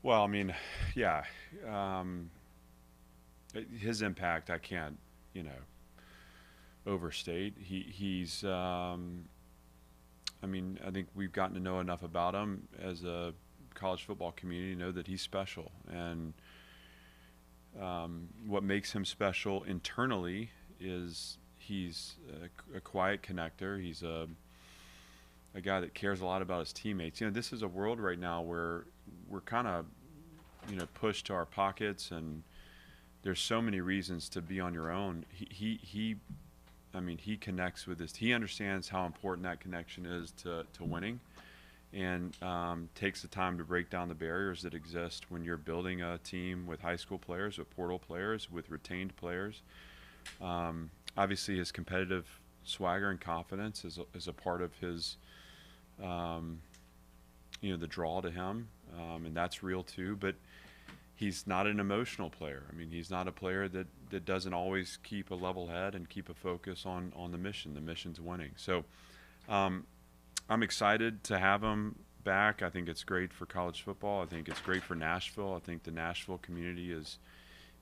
Well, I mean, yeah, um, his impact I can't, you know, overstate. I mean, I think we've gotten to know enough about him as a college football community to know that he's special. And what makes him special internally is he's a quiet connector. He's a guy that cares a lot about his teammates. You know, this is a world right now where we're kind of, pushed to our pockets, and there's so many reasons to be on your own. I mean, he connects with this. He understands how important that connection is to winning, and takes the time to break down the barriers that exist when you're building a team with high school players, with portal players, with retained players. Obviously, his competitive swagger and confidence is a part of his, um, the draw to him, and that's real too. But he's not an emotional player. I mean, he's not a player that doesn't always keep a level head and keep a focus on the mission. The mission's winning. So um, I'm excited to have him back. I think it's great for college football. I think it's great for Nashville. I think the Nashville community is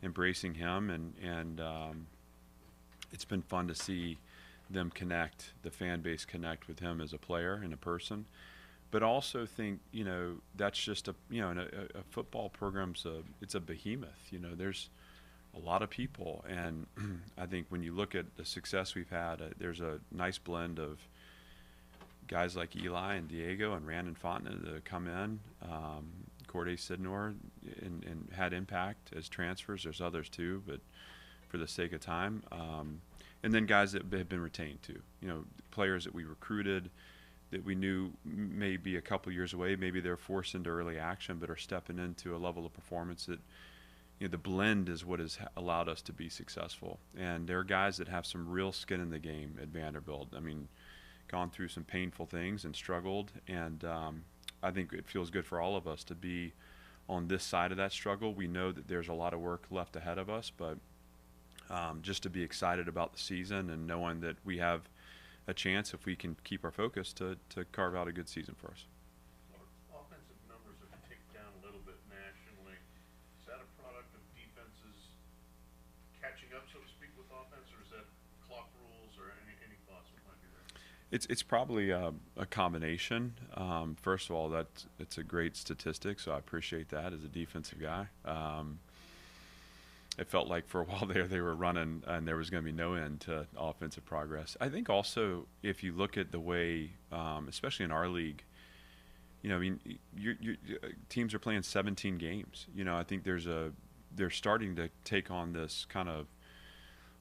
embracing him, and it's been fun to see them connect, the fan base connect with him as a player and a person. But also think, that's just a football program's it's a behemoth. There's a lot of people, and I think when you look at the success we've had, there's a nice blend of guys like Eli and Diego and Rand and Fontenay that come in, Corday Sidnor, and had impact as transfers. There's others too, but for the sake of time, and then guys that have been retained too. Players that we recruited that we knew may be a couple years away. Maybe they're forced into early action, but are stepping into a level of performance that, the blend is what has allowed us to be successful. And there are guys that have some real skin in the game at Vanderbilt. I mean, gone through some painful things and struggled, and I think it feels good for all of us to be on this side of that struggle. We know that there's a lot of work left ahead of us, but just to be excited about the season and knowing that we have a chance, if we can keep our focus, to carve out a good season for us. Our offensive numbers have ticked down a little bit nationally. Is that a product of defenses catching up, so to speak, with offense, or is that clock rules, or any thoughts that might be there? It's probably a combination. First of all, it's a great statistic, so I appreciate that as a defensive guy. It felt like for a while there they were running and there was going to be no end to offensive progress. I think also if you look at the way, especially in our league, I mean, teams are playing 17 games. I think they're starting to take on this kind of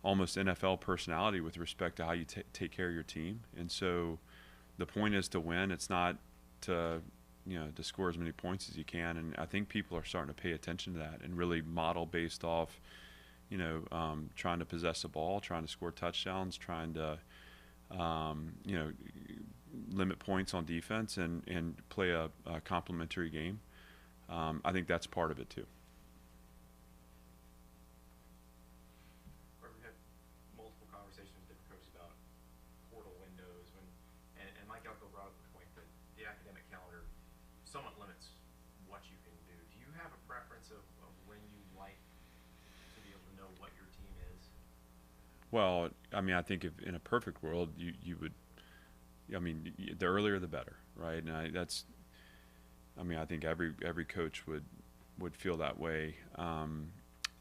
almost NFL personality with respect to how you take care of your team. And so the point is to win. It's not to to score as many points as you can. And I think people are starting to pay attention to that and really model based off, trying to possess the ball, trying to score touchdowns, trying to, limit points on defense and play a complementary game. I think that's part of it too. Where we've had multiple conversations with different coaches about portal windows and Mike Elko brought up the point that the academic calendar somewhat limits what you can do. Do you have a preference of when you like to be able to know what your team is? Well, I mean, I think if in a perfect world, you would, I mean, the earlier the better, right? And I mean, I think every coach would feel that way.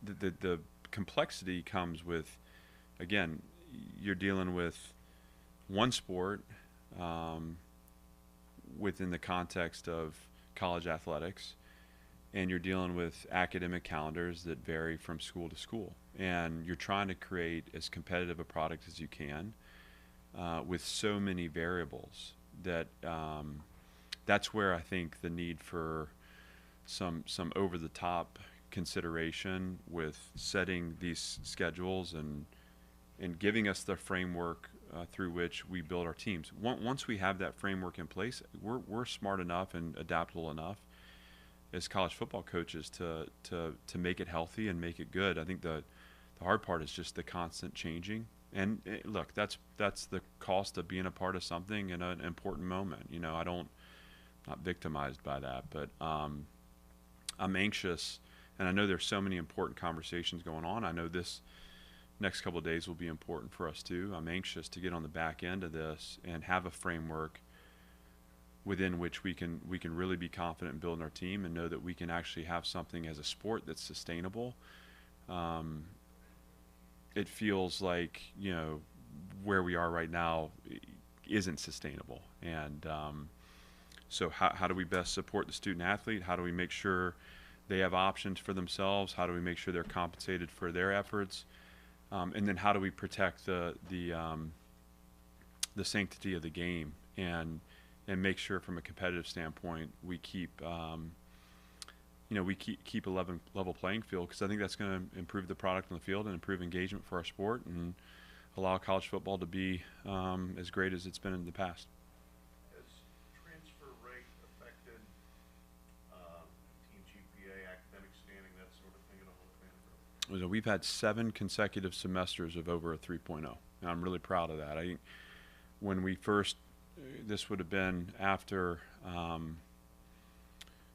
The complexity comes with, again, you're dealing with one sport within the context of college athletics, and you're dealing with academic calendars that vary from school to school, and you're trying to create as competitive a product as you can with so many variables that that's where I think the need for some over the top consideration with setting these schedules and giving us the framework through which we build our teams. Once we have that framework in place, we're smart enough and adaptable enough as college football coaches to make it healthy and make it good. I think the hard part is just the constant changing. And look, that's the cost of being a part of something in an important moment. I don't not victimized by that, but I'm anxious, and I know there's so many important conversations going on. I know this next couple of days will be important for us too. I'm anxious to get on the back end of this and have a framework within which we can really be confident in building our team and know that we can actually have something as a sport that's sustainable. Um, it feels like, where we are right now isn't sustainable, and so how do we best support the student athlete? How do we make sure they have options for themselves? How do we make sure they're compensated for their efforts? And then how do we protect the sanctity of the game and make sure from a competitive standpoint we keep keep a level playing field, because I think that's going to improve the product on the field and improve engagement for our sport and allow college football to be as great as it's been in the past. Has transfer rate affected team GPA, academic standing, that sort of thing at all at Vanderbilt? We've had 7 consecutive semesters of over a 3.0, and I'm really proud of that. When we first, this would have been after, I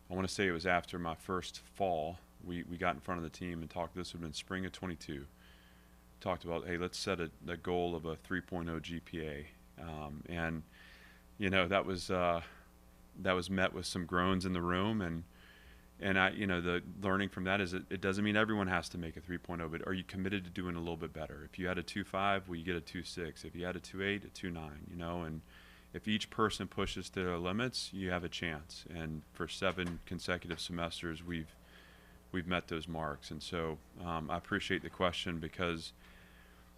want to say it was after my first fall, we got in front of the team and talked. This would have been spring of 22. Talked about, hey, let's set a goal of a 3.0 GPA, and that was met with some groans in the room, and the learning from that is it doesn't mean everyone has to make a 3.0, but are you committed to doing a little bit better? If you had a 2.5, well, you get a 2.6. If you had a 2.8, a 2.9, and if each person pushes to their limits, you have a chance. And for 7 consecutive semesters, we've met those marks. And so I appreciate the question, because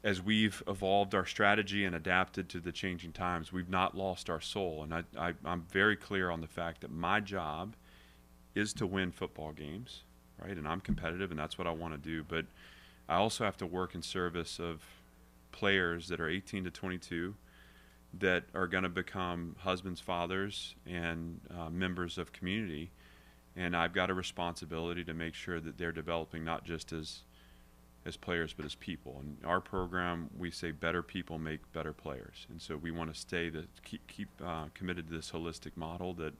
as we've evolved our strategy and adapted to the changing times, we've not lost our soul. And I'm very clear on the fact that my job is to win football games, right? And I'm competitive, and that's what I want to do. But I also have to work in service of players that are 18 to 22 that are going to become husbands, fathers, and members of community. And I've got a responsibility to make sure that they're developing not just as players, but as people. And our program, we say better people make better players. And so we want to keep committed to this holistic model that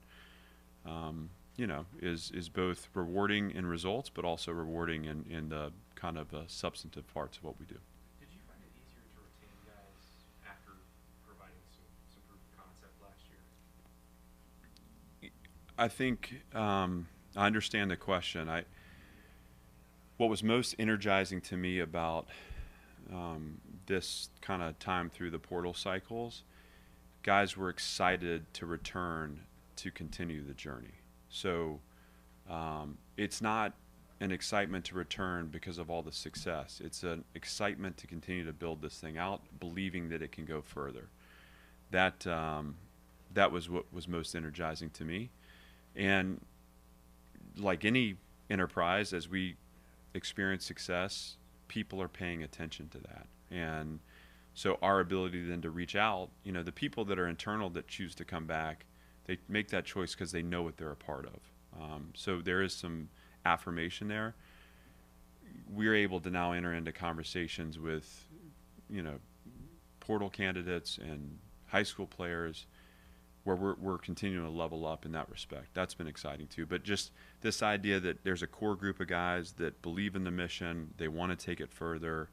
is both rewarding in results, but also rewarding in the kind of substantive parts of what we do. Did you find it easier to retain guys after providing some proof of concept last year? I think I understand the question. What was most energizing to me about this kind of time through the portal cycles, guys were excited to return to continue the journey. So it's not an excitement to return because of all the success. It's an excitement to continue to build this thing out, believing that it can go further. That was what was most energizing to me. And like any enterprise, as we experience success, people are paying attention to that. And so our ability then to reach out, the people that are internal that choose to come back, they make that choice because they know what they're a part of. So there is some affirmation there. We're able to now enter into conversations with, portal candidates and high school players where we're continuing to level up in that respect. That's been exciting too. But just this idea that there's a core group of guys that believe in the mission, they want to take it further,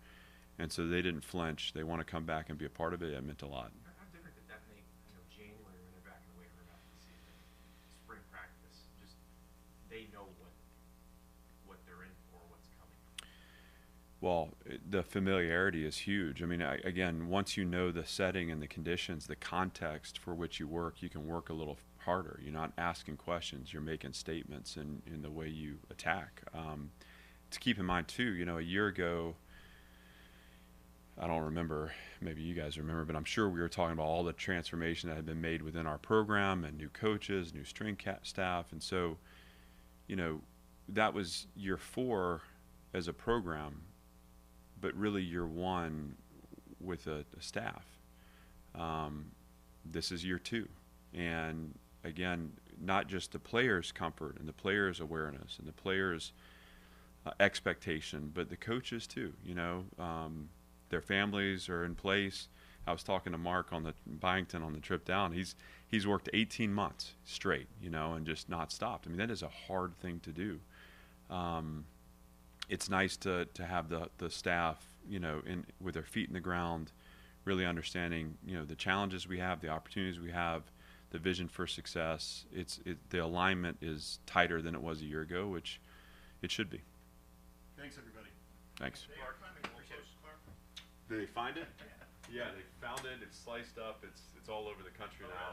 and so they didn't flinch. They want to come back and be a part of it. It meant a lot. How different did that make, January when they're back in the weight room after the season, spring practice? Just they know what they're in for, what's coming. Well, the familiarity is huge. I mean, again, once you know the setting and the conditions, the context for which you work, you can work a little harder. You're not asking questions. You're making statements in the way you attack. To keep in mind, too, a year ago, I don't remember, maybe you guys remember, but I'm sure we were talking about all the transformation that had been made within our program and new coaches, new strength staff. And so, that was year 4 as a program, but really year 1 with a staff. This is year 2. And again, not just the players' comfort and the players' awareness and the players' expectation, but the coaches too. Their families are in place. I was talking to Mark on the Byington on the trip down. He's worked 18 months straight, and just not stopped. I mean, that is a hard thing to do. It's nice to have the staff, you know, with their feet in the ground, really understanding, you know, the challenges we have, the opportunities we have, the vision for success. The alignment is tighter than it was a year ago, which it should be. Thanks, everybody. Thanks. Hey, our timing a little close, Clark. Did they find it? Yeah, they found it. It's sliced up. It's all over the country now.